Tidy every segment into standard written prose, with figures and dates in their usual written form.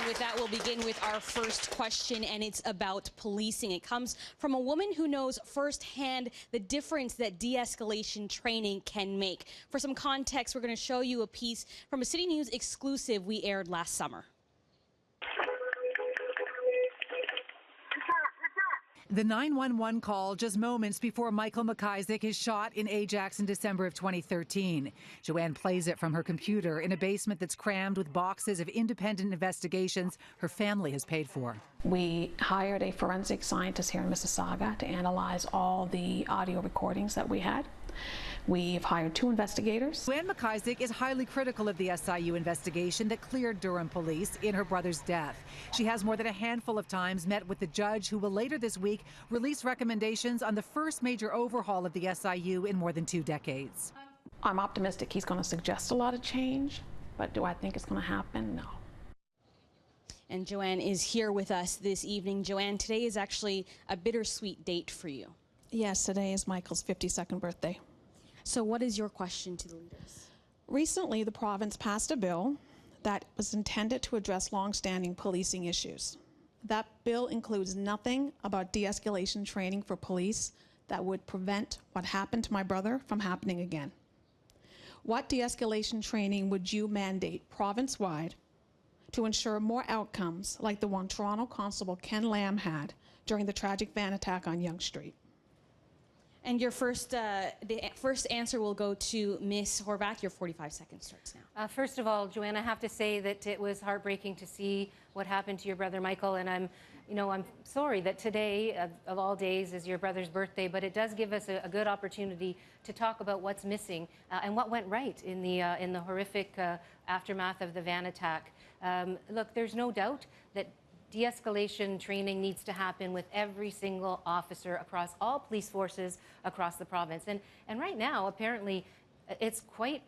with that, we'll begin with our first question, and it's about policing. It comes from a woman who knows firsthand the difference that de-escalation training can make. For some context, we're going to show you a piece from a CityNews exclusive we aired last summer. The 911 call just moments before Michael McIsaac is shot in Ajax in December of 2013. Joanne plays it from her computer in a basement that's crammed with boxes of independent investigations her family has paid for. We hired a forensic scientist here in Mississauga to analyze all the audio recordings that we had. We've hired 2 investigators. Wynne McIsaac is highly critical of the SIU investigation that cleared Durham police in her brother's death. She has more than a handful of times met with the judge who will later this week release recommendations on the first major overhaul of the SIU in more than 2 decades. I'm optimistic he's going to suggest a lot of change, but do I think it's going to happen? No. And Joanne is here with us this evening. Joanne, today is actually a bittersweet date for you. Yes, today is Michael's 52nd birthday. So what is your question to the leaders? Recently, the province passed a bill that was intended to address long-standing policing issues. That bill includes nothing about de-escalation training for police that would prevent what happened to my brother from happening again. What de-escalation training would you mandate province-wide to ensure more outcomes like the one Toronto Constable Ken Lamb had during the tragic van attack on Yonge Street? And your first answer will go to Ms. Horwath. Your 45 seconds starts now. First of all, Joanne, I have to say that it was heartbreaking to see what happened to your brother Michael, and I'm sorry that today, of all days, is your brother's birthday. But it does give us a good opportunity to talk about what's missing and what went right in the horrific aftermath of the van attack. Look, there's no doubt that de-escalation training needs to happen with every single officer across all police forces across the province. And right now, apparently, it's quite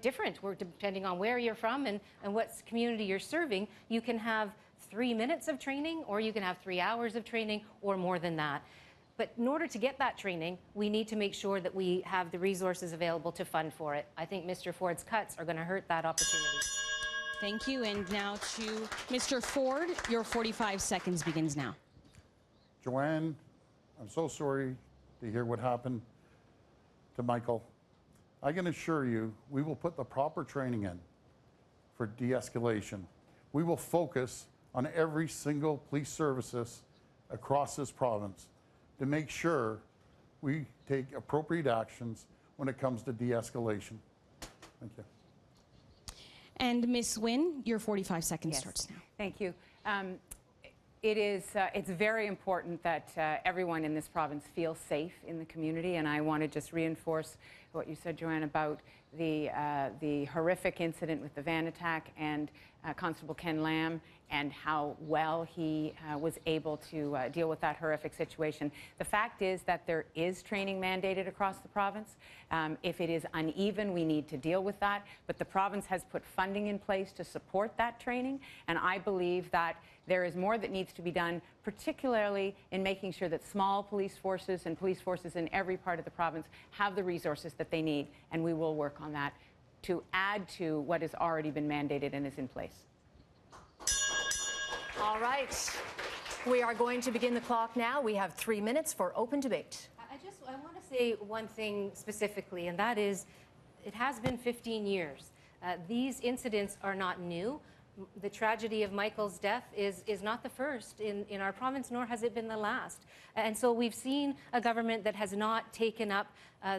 different. Depending on where you're from and what community you're serving, you can have 3 minutes of training, or you can have 3 hours of training, or more than that. But in order to get that training, we need to make sure that we have the resources available to fund for it. I think Mr. Ford's cuts are going to hurt that opportunity. Thank you. And now to Mr. Ford. Your 45 seconds begins now. Joanne, I'm so sorry to hear what happened to Michael. I can assure you we will put the proper training in for de-escalation. We will focus on every single police services across this province to make sure we take appropriate actions when it comes to de-escalation. Thank you. And Ms. Wynne, your 45 seconds starts now. Thank you. It's very important that everyone in this province feels safe in the community, and I want to just reinforce what you said, Joanne, about the horrific incident with the van attack and Constable Ken Lamb, and how well he was able to deal with that horrific situation. The fact is that there is training mandated across the province. If it is uneven, we need to deal with that. But the province has put funding in place to support that training, and I believe that there is more that needs to be done, particularly in making sure that small police forces and police forces in every part of the province have the resources that they need, and we will work on that to add to what has already been mandated and is in place. All right. We are going to begin the clock now. We have 3 minutes for open debate. I want to say one thing specifically, and that is, it has been 15 years. These incidents are not new. The tragedy of Michael's death is not the first in our province, nor has it been the last. And so we've seen a government that has not taken up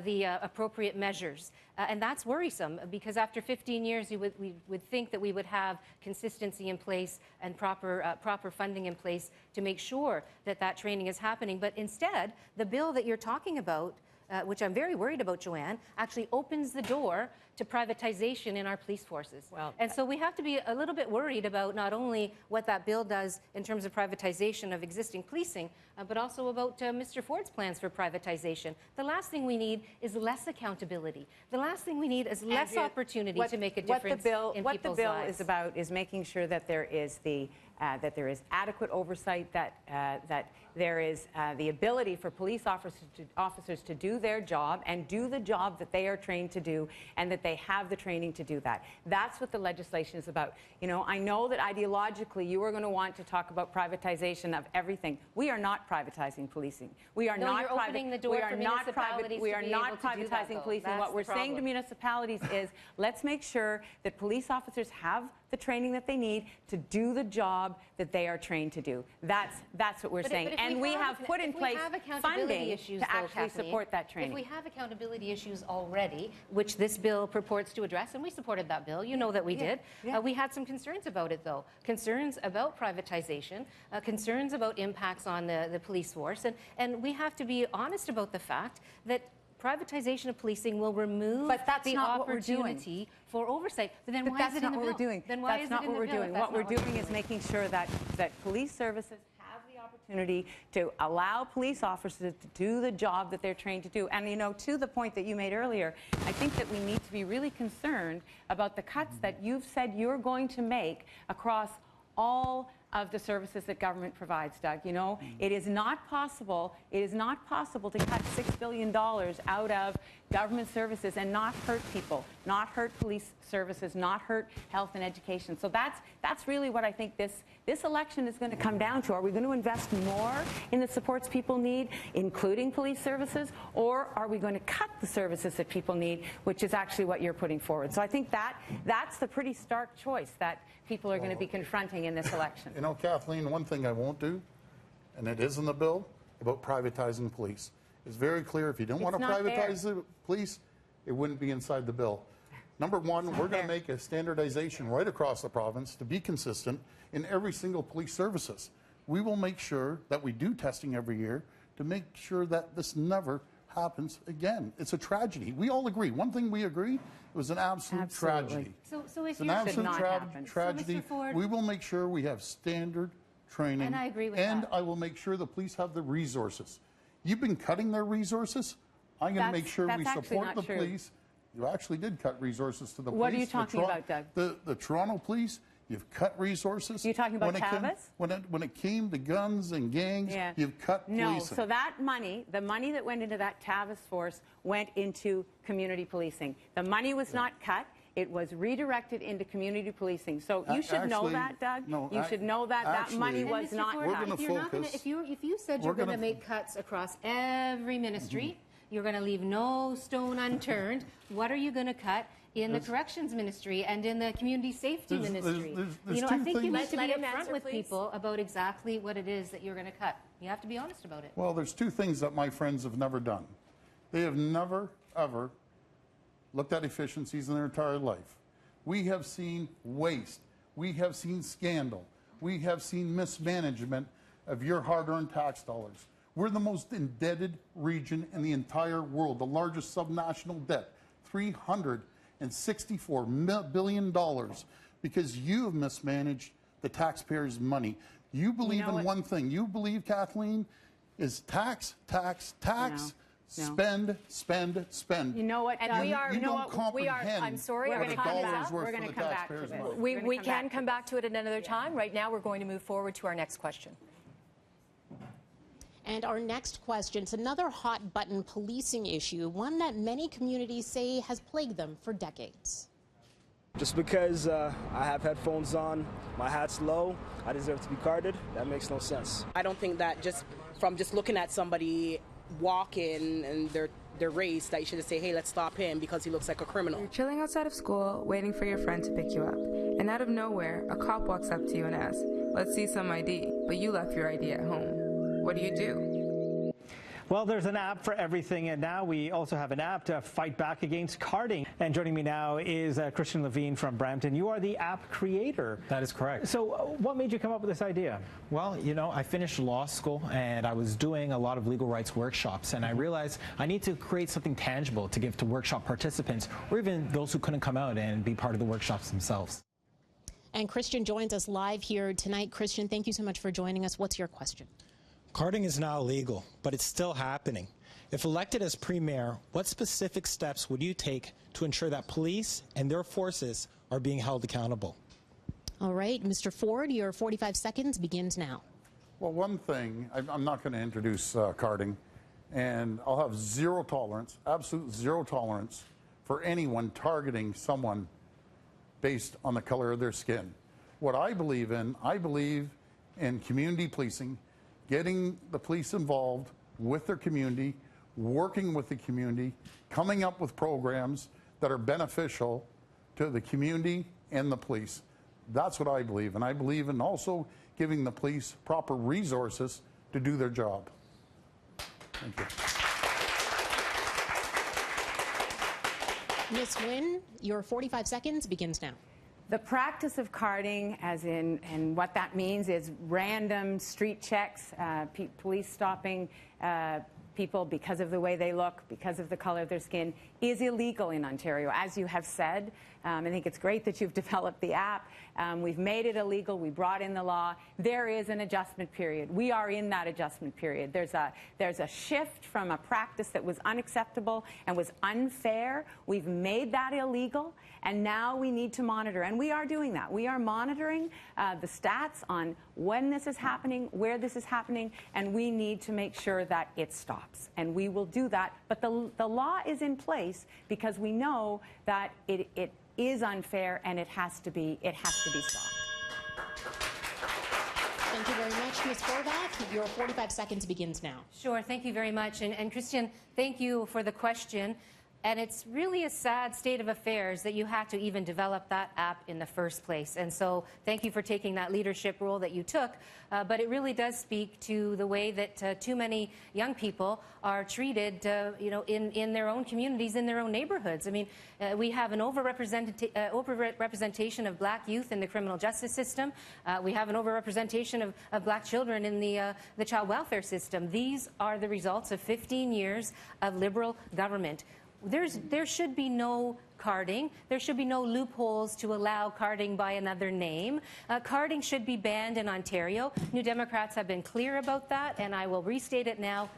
the appropriate measures. And that's worrisome, because after 15 years, we would think that we would have consistency in place and proper funding in place to make sure that that training is happening. But instead, the bill that you're talking about, which I'm very worried about, Joanne, actually opens the door to privatization in our police forces. Well, and so we have to be a little bit worried about not only what that bill does in terms of privatization of existing policing, but also about Mr. Ford's plans for privatization. The last thing we need is less accountability. The last thing we need is less opportunity to make a difference in people's lives. What the bill is about is making sure that there is the that there is adequate oversight, that there is the ability for police officers to do their job and do the job that they are trained to do, and that they have the training to do that. That's what the legislation is about. You know, I know that ideologically you are going to want to talk about privatization of everything. We are not privatizing policing. We are not opening the door for municipalities we to are be not able to do that, privatizing though. policing. That's What we're the saying to problem. municipalities is, let's make sure that police officers have the training that they need to do the job that they are trained to do. That's what we're saying. And we have put in place funding to actually support that training. If we have accountability issues already, which this bill purports to address, and we supported that bill, you know that we did, we had some concerns about it, though. Concerns about privatization, concerns about impacts on the police force, and we have to be honest about the fact that privatization of policing will remove the opportunity for oversight. But then why is it in the bill? Then why is it in the bill? That's not what we're doing. What we're doing is making sure that police services have the opportunity to allow police officers to do the job that they're trained to do. And, you know, to the point that you made earlier, I think that we need to be really concerned about the cuts that you've said you're going to make across all of the services that government provides, Doug. You know, it is not possible to cut $6 billion out of government services and not hurt people, not hurt police services, not hurt health and education. So that's really what I think this election is going to come down to. Are we going to invest more in the supports people need, including police services, or are we going to cut the services that people need, which is actually what you're putting forward? So I think that's the pretty stark choice that people are going to be confronting in this election. You know, Kathleen, one thing I won't do, and it is in the bill, about privatizing police. It's very clear, if you don't want to privatize the police, it wouldn't be inside the bill. Number one, we're going to make a standardization right across the province to be consistent in every single police services. We will make sure that we do testing every year to make sure that this never happens again. It's a tragedy. We all agree. One thing we agree, it was an absolute tragedy. So if it's an absolute tragedy. So, Mr. Ford, we will make sure we have standard training. And I agree with and that. I will make sure the police have the resources. You've been cutting their resources. I'm going to make sure we support the police. You actually did cut resources to the police. What are you talking about, Doug? The Toronto police, you've cut resources. You're talking about Tavis? When it came to guns and gangs, you've cut policing. No, so that money, the money that went into that Tavis force went into community policing. The money was not cut. It was redirected into community policing. So you should know that, Doug. No, you should know that that money was not cut. If you said you're going to make cuts across every ministry, you're going to leave no stone unturned, what are you going to cut in the corrections ministry and in the community safety ministry? There's I think you need to be Let him upfront answer, with please. people about exactly what it is that you're going to cut. You have to be honest about it. Well, there's two things that my friends have never done. They have never, ever looked at efficiencies in their entire life. We have seen waste. We have seen scandal. We have seen mismanagement of your hard-earned tax dollars. We're the most indebted region in the entire world, the largest subnational debt, $364 billion, because you have mismanaged the taxpayers' money. You believe in one thing. You believe, Kathleen, is tax, tax, tax. No. Spend. You know what? And we are. You don't comprehend I'm sorry. what our a time is dollar's up. worth We're for gonna the come back to taxpayers' this. money. We can come back to it at another time. Right now, we're going to move forward to our next question. And our next question, it's another hot button policing issue, one that many communities say has plagued them for decades. Just because I have headphones on, my hat's low, I deserve to be carded, that makes no sense. I don't think that just from looking at somebody walk in and their race, that you should just say, hey, let's stop him because he looks like a criminal. You're chilling outside of school, waiting for your friend to pick you up. And out of nowhere, a cop walks up to you and asks, let's see some ID, but you left your ID at home. What do you do? Well, there's an app for everything, and now we also have an app to fight back against carding. And joining me now is Christian Levine from Brampton. You are the app creator. That is correct. So what made you come up with this idea? Well, you know, I finished law school, and I was doing a lot of legal rights workshops, and I realized I need to create something tangible to give to workshop participants, or even those who couldn't come out and be part of the workshops themselves. And Christian joins us live here tonight. Christian, thank you so much for joining us. What's your question? Carding is now illegal, but it's still happening. If elected as Premier, what specific steps would you take to ensure that police and their forces are being held accountable? All right, Mr. Ford, your 45 seconds begins now. Well, one thing, I'm not going to introduce carding, and I'll have zero tolerance, absolute zero tolerance for anyone targeting someone based on the color of their skin. What I believe in community policing, getting the police involved with their community, working with the community, coming up with programs that are beneficial to the community and the police. That's what I believe. And I believe in also giving the police proper resources to do their job. Thank you. Ms. Wynne, your 45 seconds begins now. The practice of carding, and what that means is random street checks, police stopping people because of the way they look, because of the color of their skin, is illegal in Ontario, as you have said. I think it's great that you've developed the app. We've made it illegal. We brought in the law. There is an adjustment period. We are in that adjustment period. There's a shift from a practice that was unacceptable and was unfair. We've made that illegal, and now we need to monitor. And we are doing that. We are monitoring the stats on when this is happening, where this is happening, and we need to make sure that it stops. And we will do that. But the law is in place because we know that it is unfair, and it has to be stopped. Thank you very much, Ms. Horwath. Your 45 seconds begins now. Sure, thank you very much. And Christian, thank you for the question. And it's really a sad state of affairs that you had to even develop that app in the first place. And so thank you for taking that leadership role that you took. But it really does speak to the way that too many young people are treated, in their own communities, in their own neighborhoods. I mean, we have an overrepresentation of black youth in the criminal justice system. We have an overrepresentation of black children in the child welfare system. These are the results of 15 years of Liberal government. There should be no carding. There should be no loopholes to allow carding by another name. Carding should be banned in Ontario. New Democrats have been clear about that, and I will restate it now.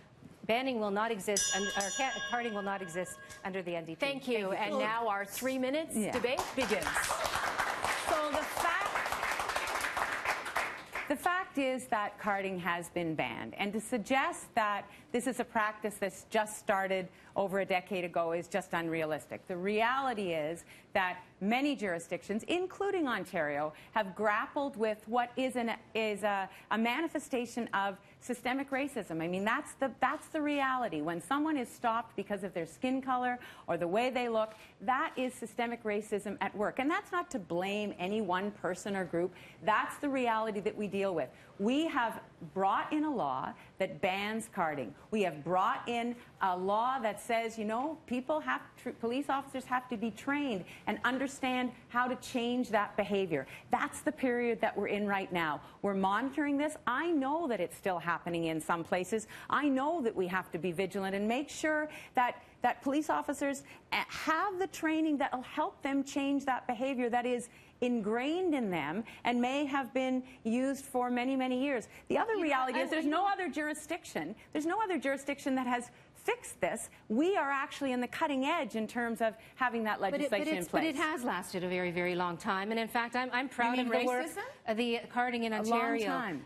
Banning will not exist, carding will not exist under the NDP. Thank you. And now our 3 minutes debate begins. So the fact is that carding has been banned, and to suggest that this is a practice that's just started over a decade ago is just unrealistic. The reality is that many jurisdictions, including Ontario, have grappled with what is a manifestation of systemic racism. I mean, that's the reality. When someone is stopped because of their skin color or the way they look, that is systemic racism at work. And that's not to blame any one person or group. That's the reality that we deal with. We have brought in a law that bans carding. We have brought in a law that says, police officers have to be trained and understand how to change that behavior. That's the period that we're in right now. We're monitoring this. I know that it's still happening in some places. I know that we have to be vigilant and make sure that police officers have the training that will help them change that behavior that is ingrained in them and may have been used for many, many years. The other reality is there's no other jurisdiction that has fixed this. We are actually in the cutting edge in terms of having that legislation in place. But it has lasted a very, very long time. And in fact, I'm proud of the work of the carding in Ontario. A long time.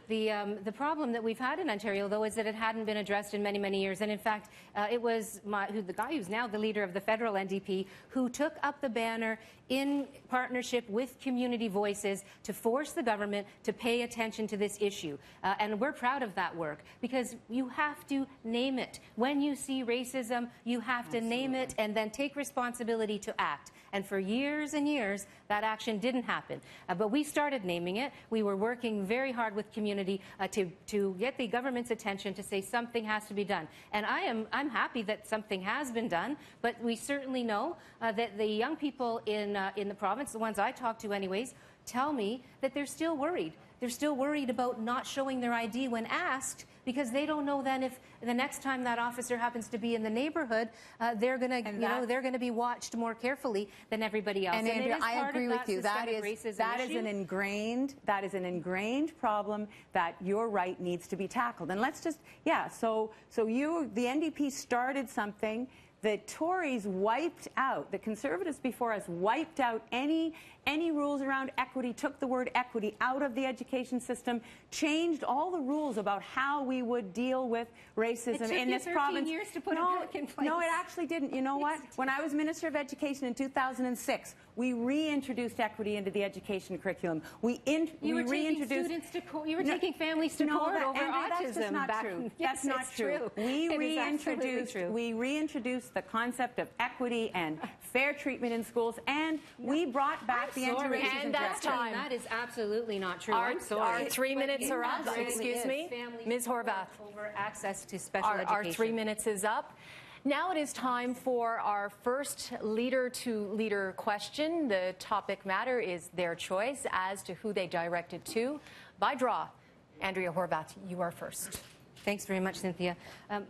The problem that we've had in Ontario, though, is that it hadn't been addressed in many, many years. And in fact, it was the guy who's now the leader of the federal NDP who took up the banner in partnership with community voices to force the government to pay attention to this issue. And we're proud of that work because you have to name it. When you see racism, you have to name it and then take responsibility to act. And for years and years, that action didn't happen. But we started naming it. We were working very hard with community to get the government's attention to say something has to be done. And I'm happy that something has been done, but we certainly know that the young people in the province, the ones I talk to anyways, tell me that they're still worried. They're still worried about not showing their ID when asked because they don't know then if the next time that officer happens to be in the neighborhood, they're going to be watched more carefully than everybody else. And Andrea, I agree with you. That is an ingrained problem that you're right needs to be tackled. And let's just the NDP started something. The Tories wiped out, the Conservatives before us wiped out any any rules around equity, took the word equity out of the education system, changed all the rules about how we would deal with racism in this province. Years to put it back in place. No, it actually didn't. You know what? When I was Minister of Education in 2006, we reintroduced equity into the education curriculum. We reintroduced students to you were taking families to court over autism. That's just not true. Yes, that's not true. We reintroduced the concept of equity and fair treatment in schools, and we brought back the anti-racism and that's directive. time. That is absolutely not true. Our, I'm sorry. Our 3 minutes are up. Excuse me, Ms. Horwath. Over access to special education. Our 3 minutes is up. Now it is time for our first leader-to-leader question. The topic matter is their choice as to who they direct it to. By draw, Andrea Horwath, you are first. Thanks very much, Cynthia.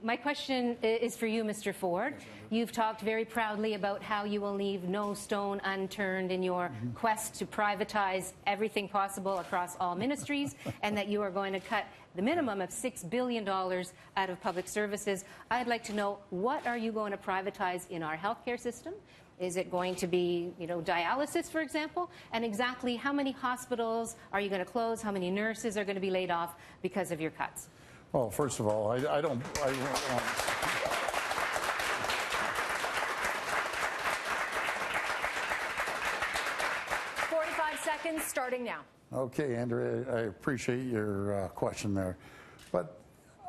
My question is for you, Mr. Ford. You've talked very proudly about how you will leave no stone unturned in your quest to privatize everything possible across all ministries, and that you are going to cut the minimum of $6 billion out of public services. I'd like to know, what are you going to privatize in our healthcare system? Is it going to be, dialysis, for example? And exactly how many hospitals are you going to close? How many nurses are going to be laid off because of your cuts? Well, first of all, I don't 45 seconds starting now. Okay, Andrea, I appreciate your question there, but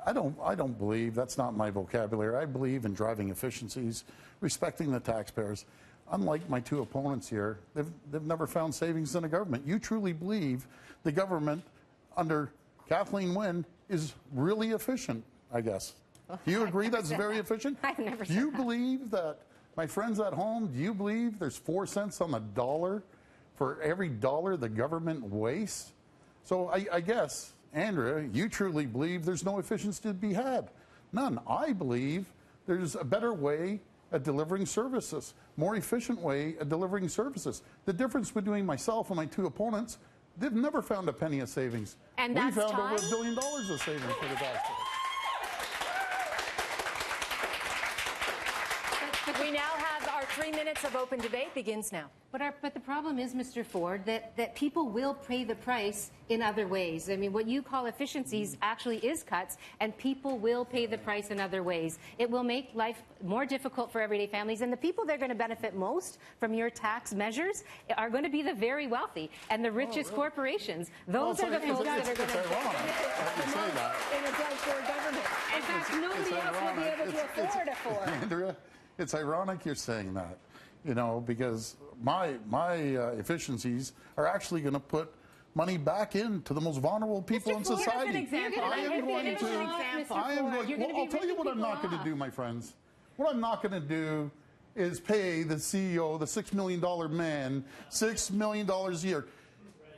I don't believe, that's not my vocabulary. I believe in driving efficiencies, respecting the taxpayers. Unlike my two opponents here, they've never found savings in the government. You truly believe the government under Kathleen Wynne is really efficient, I guess. Do you agree that's very efficient? I've never said Do you believe that, my friends at home, do you believe there's 4 cents on the dollar for every dollar the government wastes? So I guess, Andrea, you truly believe there's no efficiency to be had. None. I believe there's a better way at delivering services, more efficient way at delivering services. The difference between myself and my two opponents, they've never found a penny of savings. And we that's found time? over $1 billion of savings for the taxpayers. We now have our 3 minutes of open debate begins now. But the problem is, Mr. Ford, that people will pay the price in other ways. I mean, what you call efficiencies actually is cuts, and people will pay the price in other ways. It will make life more difficult for everyday families, and the people that are going to benefit most from your tax measures are going to be the very wealthy and the richest corporations. Those are the folks that are going to benefit the most in a drug-poor government. In fact, nobody else will be able to afford a Ford. Andrea, it's ironic you're saying that, because my efficiencies are actually going to put money back into the most vulnerable people in society. I'll tell you what I'm not going to do, my friends. What I'm not going to do is pay the CEO, the $6 million man, $6 million a year.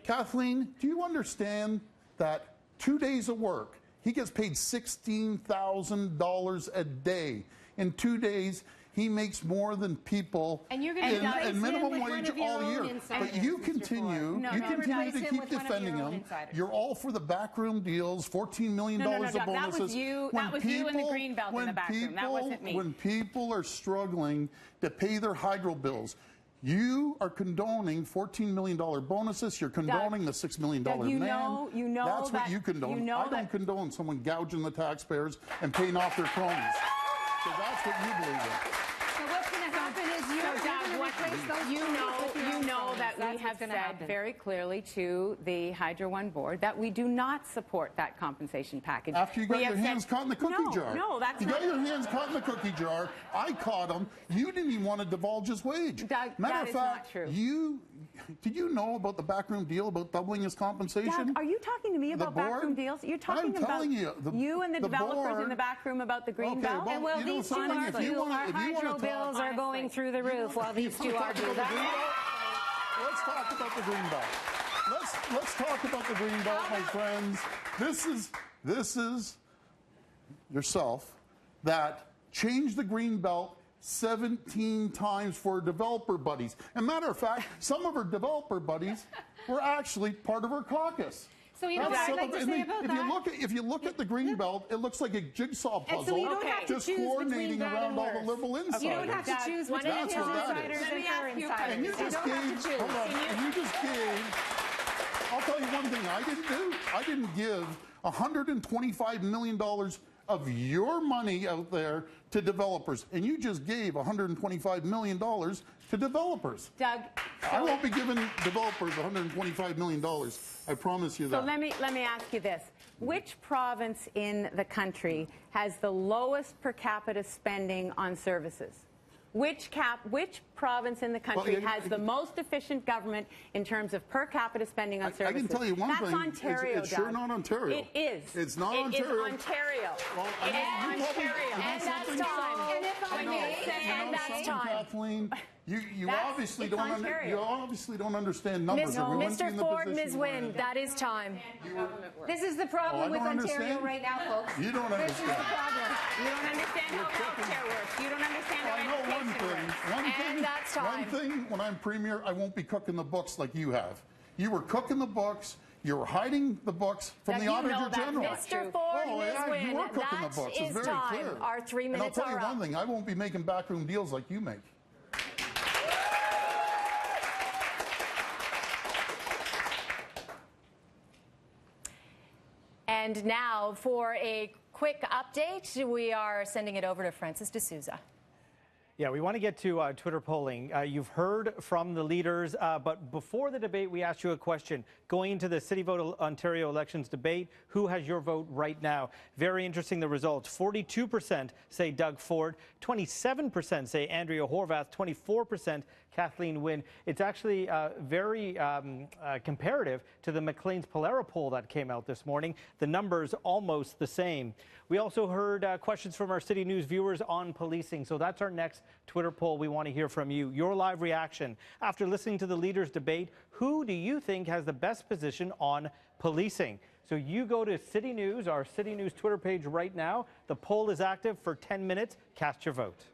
Kathleen, do you understand that 2 days of work, he gets paid $16,000 a day. In 2 days, he makes more than people in minimum wage all year. But you continue to keep defending him. You're all for the backroom deals, $14 million of bonuses. That was you and the Greenbelt in the backroom. That wasn't me. When people are struggling to pay their hydro bills, you are condoning $14 million bonuses. You're condoning the $6 million man. That's what you condone. I don't condone someone gouging the taxpayers and paying off their cronies. So that's what you believe in. So what's going to happen is you're going to replace those. You know that we have said very clearly to the Hydro One board that we do not support that compensation package. After you got your hands caught in the cookie jar. No, that's not. You got your hands caught in the cookie jar. I caught him. You didn't even want to divulge his wage. That is not true. Did you know about the backroom deal about doubling his compensation? Doug, are you talking to me about backroom deals? You're talking about you and the developers in the back room about the green belt? And well, these two our hydro bills are going through the roof while these two argue that. Let's talk about the green belt. Let's talk about the green belt, my friends. This is yourself that changed the green belt 17 times for developer buddies. As a matter of fact, some of our developer buddies were actually part of our caucus. So you know what I'd like to say about that? If you look at the Greenbelt, it looks like a jigsaw puzzle, so you don't have to just choose coordinating between bad around and all the worse. liberal insiders. You don't have to choose between That's his what that insiders is. and her insiders. And you just gave, hold on, and you just gave, I'll tell you one thing I didn't do. I didn't give $125 million of your money out there to developers, and you just gave $125 million to developers. Doug, I won't be giving developers $125 million. I promise you that. So let me ask you this. Which province in the country has the lowest per capita spending on services? Which province in the country has the most efficient government in terms of per capita spending on services? I can tell you one thing. That's Ontario, it's sure not Ontario. It is. It's not Ontario. Ontario. It is Ontario. Well, it is Ontario. And that's time. And if I may say, and that's time. Kathleen, you obviously don't understand numbers. Mr. Ford, Ms. Wynne, that is time. This is the problem with Ontario right now, folks. You don't This is the understand. problem. You don't understand how healthcare works. You don't understand how education works. And that's time. One thing, when I'm premier, I won't be cooking the books like you have. You were cooking the books. You were hiding the books from the Auditor General. Mr. Ford, Ms. Wynne, you were cooking the that books. It's is very time. clear. Our 3 minutes and I'll tell you are one up. thing. I won't be making backroom deals like you make. And now for a quick update, we are sending it over to Francis D'Souza. Yeah, we want to get to Twitter polling. You've heard from the leaders, but before the debate, we asked you a question. Going into the City Vote Ontario elections debate, who has your vote right now? Very interesting, the results. 42% say Doug Ford, 27% say Andrea Horwath, 24% Kathleen Wynne. It's actually very comparative to the Maclean's Pollara poll that came out this morning. The numbers almost the same. We also heard questions from our City News viewers on policing. So that's our next Twitter poll. We want to hear from you. Your live reaction. After listening to the leaders debate, who do you think has the best position on policing? So you go to City News, our City News Twitter page right now. The poll is active for 10 minutes. Cast your vote.